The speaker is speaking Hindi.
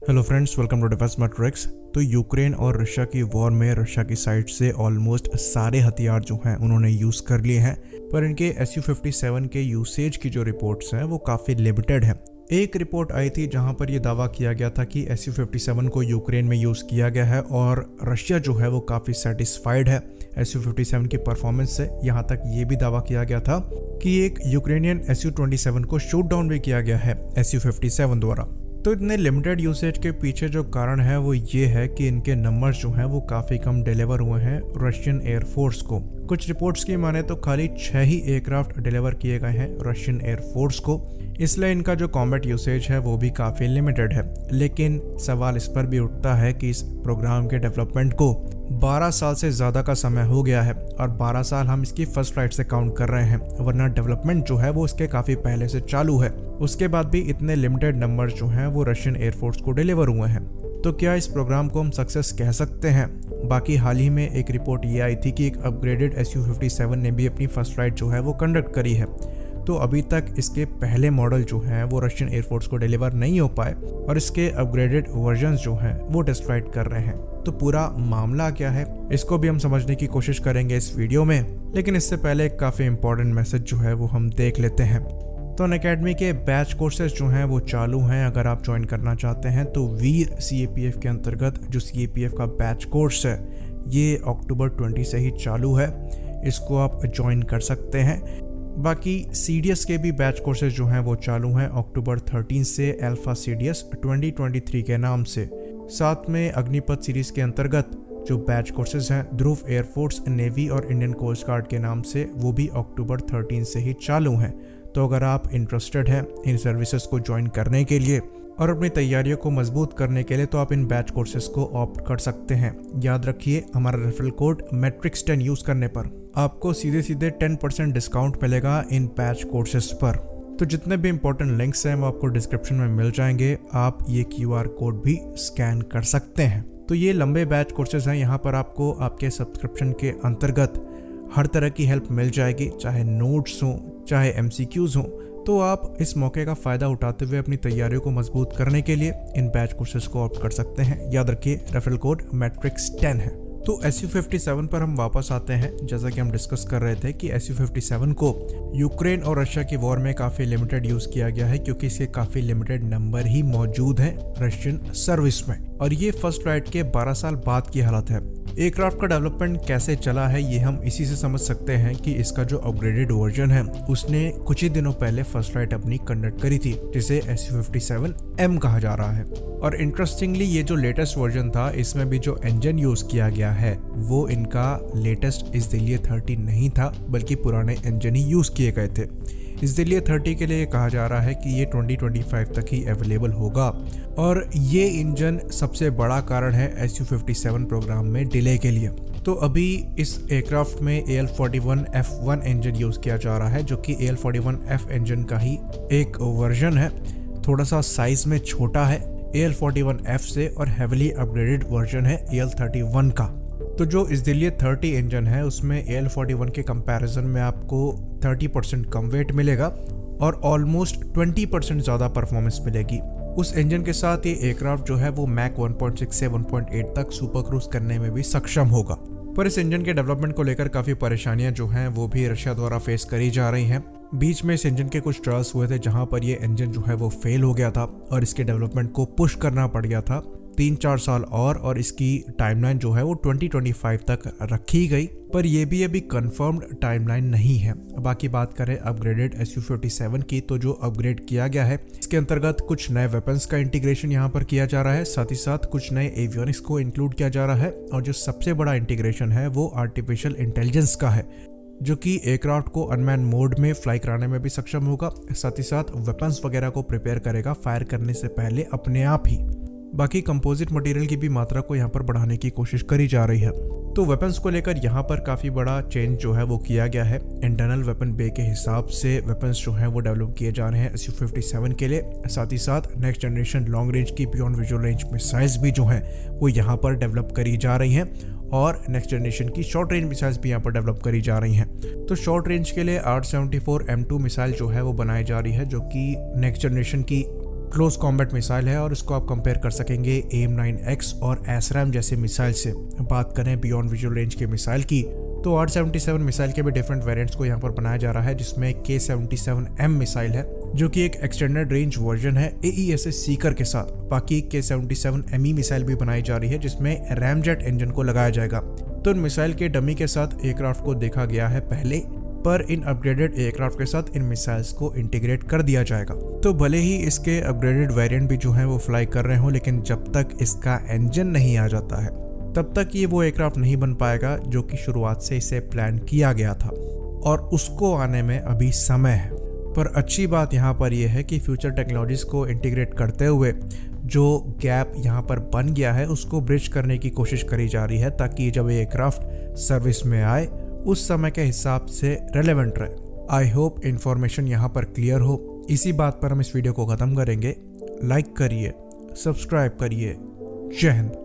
Hello friends, welcome to Defence Matrix. तो यूक्रेन और रशिया की वॉर में रशिया की साइड से ऑलमोस्ट सारे हथियार जो हैं उन्होंने यूज़ कर लिए हैं, पर इनके Su-57 के यूसेज की जो रिपोर्ट्स हैं वो काफ़ी लिमिटेड है। एक रिपोर्ट आई थी जहां पर यह दावा किया गया था कि Su-57 को यूक्रेन में यूज़ किया गया है और रशिया जो है वो काफ़ी सेटिस्फाइड है Su-57 की परफॉर्मेंस से। यहां तक ये भी दावा किया गया था कि एक यूक्रेनियन Su-27 को शूट डाउन भी किया गया है Su-57 द्वारा। तो इतने लिमिटेड यूसेज के पीछे जो कारण है वो ये है कि इनके नंबर्स जो हैं वो काफ़ी कम डिलीवर हुए हैं रशियन एयरफोर्स को। कुछ रिपोर्ट्स की माने तो खाली 6 ही एयरक्राफ्ट डिलीवर किए गए हैं रशियन एयरफोर्स को, इसलिए इनका जो कॉम्बैट यूसेज है वो भी काफ़ी लिमिटेड है। लेकिन सवाल इस पर भी उठता है कि इस प्रोग्राम के डेवलपमेंट को 12 साल से ज़्यादा का समय हो गया है और 12 साल हम इसकी फर्स्ट फ्लाइट से काउंट कर रहे हैं, वरना डेवलपमेंट जो है वो इसके काफ़ी पहले से चालू है। उसके बाद भी इतने लिमिटेड नंबर्स जो हैं वो रशियन एयरफोर्स को डिलीवर हुए हैं। तो क्या इस प्रोग्राम को हम सक्सेस कह सकते हैं? बाकी हाल ही में एक रिपोर्ट ये आई थी कि एक अपग्रेडेड Su-57 ने भी अपनी फर्स्ट फ्लाइट जो है वो कंडक्ट करी है। तो अभी तक इसके पहले मॉडल जो हैं वो रशियन एयरफोर्स को डिलीवर नहीं हो पाए और इसके अपग्रेडेड वर्जन्स जो हैं वो टेस्ट फ्लाइट कर रहे हैं। तो पूरा मामला क्या है, इसको भी हम समझने की कोशिश करेंगे इस वीडियो में। लेकिन इससे पहले एक काफ़ी इंपॉर्टेंट मैसेज जो है वो हम देख लेते हैं। तो अनअकैडमी के बैच कोर्सेज जो हैं वो चालू हैं। अगर आप ज्वाइन करना चाहते हैं तो वीर CAPF के अंतर्गत जो CAPF का बैच कोर्स है ये अक्टूबर 20 से ही चालू है, इसको आप ज्वाइन कर सकते हैं। बाकी CDS के भी बैच कोर्सेज जो हैं वो चालू हैं अक्टूबर 13 से अल्फा CDS 2023 के नाम से। साथ में अग्निपथ सीरीज के अंतर्गत जो बैच कोर्सेज हैं ध्रुव एयरफोर्स, नेवी और इंडियन कोस्ट गार्ड के नाम से, वो भी अक्टूबर 13 से ही चालू हैं। तो अगर आप इंटरेस्टेड हैं इन सर्विसेज को ज्वाइन करने के लिए और अपनी तैयारियों को मजबूत करने के लिए, तो आप इन बैच कोर्सेज को ऑप्ट कर सकते हैं। याद रखिए, हमारा रेफरल कोड मैट्रिक्स10 यूज़ करने पर आपको सीधे 10% डिस्काउंट मिलेगा इन बैच कोर्सेज पर। तो जितने भी इंपॉर्टेंट लिंक्स हैं वो आपको डिस्क्रिप्शन में मिल जाएंगे, आप ये QR कोड भी स्कैन कर सकते हैं। तो ये लंबे बैच कोर्सेज हैं, यहाँ पर आपको आपके सब्सक्रिप्शन के अंतर्गत हर तरह की हेल्प मिल जाएगी, चाहे नोट्स हों चाहे MCQs हों। तो आप इस मौके का फ़ायदा उठाते हुए अपनी तैयारियों को मजबूत करने के लिए इन बैच कोर्सेज को ऑप्ट कर सकते हैं। याद रखिए, रेफरल कोड मैट्रिक्स10 है। तो Su-57 पर हम वापस आते हैं। जैसा कि हम डिस्कस कर रहे थे कि Su-57 को यूक्रेन और रशिया की वॉर में काफ़ी लिमिटेड यूज़ किया गया है, क्योंकि इसके काफ़ी लिमिटेड नंबर ही मौजूद हैं रशियन सर्विस में। और ये फर्स्ट फ्लाइट के 12 साल बाद की हालत है। एयरक्राफ्ट का डेवलपमेंट कैसे चला है ये हम इसी से समझ सकते हैं कि इसका जो अपग्रेडेड वर्जन है उसने कुछ ही दिनों पहले फर्स्ट फ्लाइट अपनी कंडक्ट करी थी, जिसे Su-57M कहा जा रहा है। और इंटरेस्टिंगली ये जो लेटेस्ट वर्जन था, इसमें भी जो इंजन यूज किया गया है वो इनका लेटेस्ट इज़दिलिए 30 नहीं था, बल्कि पुराने इंजन ही यूज किए गए थे। इज़दिलिए 30 के लिए कहा जा रहा है कि ये 2025 तक ही अवेलेबल होगा और ये इंजन सबसे बड़ा कारण है Su-57 प्रोग्राम में डिले के लिए। तो अभी इस एयरक्राफ्ट में AL-41F1 इंजन यूज़ किया जा रहा है, जो कि AL-41F इंजन का ही एक वर्जन है। थोड़ा सा साइज में छोटा है AL-41F से और हेवली अपग्रेडेड वर्जन है AL-31 का। तो जो इज़दिलिए 30 इंजन है उसमें AL-41 के कंपैरिजन में आपको 30% कम वेट मिलेगा और ऑलमोस्ट 20% ज़्यादा परफॉर्मेंस मिलेगी। उस इंजन के साथ ये एयरक्राफ्ट जो है वो मैक 1.6 से 1.8 तक सुपर क्रूज करने में भी सक्षम होगा। पर इस इंजन के डेवलपमेंट को लेकर काफ़ी परेशानियां जो हैं वो भी रशिया द्वारा फेस करी जा रही हैं। बीच में इस इंजन के कुछ ट्रायल्स हुए थे जहां पर ये इंजन जो है वो फेल हो गया था और इसके डेवलपमेंट को पुश करना पड़ गया था 3-4 साल और इसकी टाइमलाइन जो है वो 2025 तक रखी गई, पर यह भी अभी कंफर्म्ड टाइमलाइन नहीं है। बाकी बात करें अपग्रेडेड Su-57 की, तो जो अपग्रेड किया गया है इसके अंतर्गत कुछ नए वेपन्स का इंटीग्रेशन यहाँ पर किया जा रहा है, साथ ही साथ कुछ नए एवियोनिक्स को इंक्लूड किया जा रहा है और जो सबसे बड़ा इंटीग्रेशन है वो आर्टिफिशियल इंटेलिजेंस का है, जो कि एयरक्राफ्ट को अनमैन मोड में फ्लाई कराने में भी सक्षम होगा। साथ ही साथ वेपन्स वगैरह को प्रिपेयर करेगा फायर करने से पहले अपने आप ही। बाकी कंपोजिट मटेरियल की भी मात्रा को यहाँ पर बढ़ाने की कोशिश करी जा रही है। तो वेपन्स को लेकर यहाँ पर काफ़ी बड़ा चेंज जो है वो किया गया है। इंटरनल वेपन बे के हिसाब से वेपन्स जो हैं वो डेवलप किए जा रहे हैं Su-57 के लिए। साथ ही साथ नेक्स्ट जनरेशन लॉन्ग रेंज की बियॉन्ड विजुअल रेंज मिसाइल्स भी जो हैं वो यहाँ पर डेवलप करी जा रही हैं और नेक्स्ट जनरेशन की शॉर्ट रेंज मिसाइल्स भी यहाँ पर डेवलप करी जा रही हैं। तो शॉर्ट रेंज के लिए 874 M2 मिसाइल जो है वो बनाई जा रही है, जो कि नेक्स्ट जनरेशन की क्लोज कॉम्बैट मिसाइल है और इसको आप कंपेयर कर सकेंगे AIM-9X और ASRAAM जैसे मिसाइल से। बात करें बियॉन्ड विजुअल रेंज की मिसाइल की, तो R-77 मिसाइल के भी डिफरेंट वेरिएंट्स को यहाँ पर बनाया जा रहा है, जिसमें K-77M मिसाइल है जो कि एक एक्सटेंडेड रेंज वर्जन है AESA सीकर के साथ। बाकी K-77ME मिसाइल भी बनाई जा रही है जिसमें रैमजेट इंजन को लगाया जाएगा। तो इन मिसाइल के डमी के साथ एयरक्राफ्ट को देखा गया है पहले, पर इन अपग्रेडेड एयरक्राफ्ट के साथ इन मिसाइल्स को इंटीग्रेट कर दिया जाएगा। तो भले ही इसके अपग्रेडेड वेरिएंट भी जो है वो फ्लाई कर रहे हो, लेकिन जब तक इसका इंजन नहीं आ जाता है तब तक ये वो एयरक्राफ्ट नहीं बन पाएगा जो कि शुरुआत से इसे प्लान किया गया था, और उसको आने में अभी समय है। पर अच्छी बात यहाँ पर यह है कि फ्यूचर टेक्नोलॉजीज को इंटीग्रेट करते हुए जो गैप यहाँ पर बन गया है उसको ब्रिज करने की कोशिश करी जा रही है, ताकि जब एयरक्राफ्ट सर्विस में आए उस समय के हिसाब से रेलेवेंट रहे। आई होप इन्फॉर्मेशन यहाँ पर क्लियर हो। इसी बात पर हम इस वीडियो को ख़त्म करेंगे। लाइक करिए, सब्सक्राइब करिए। जय हिंद।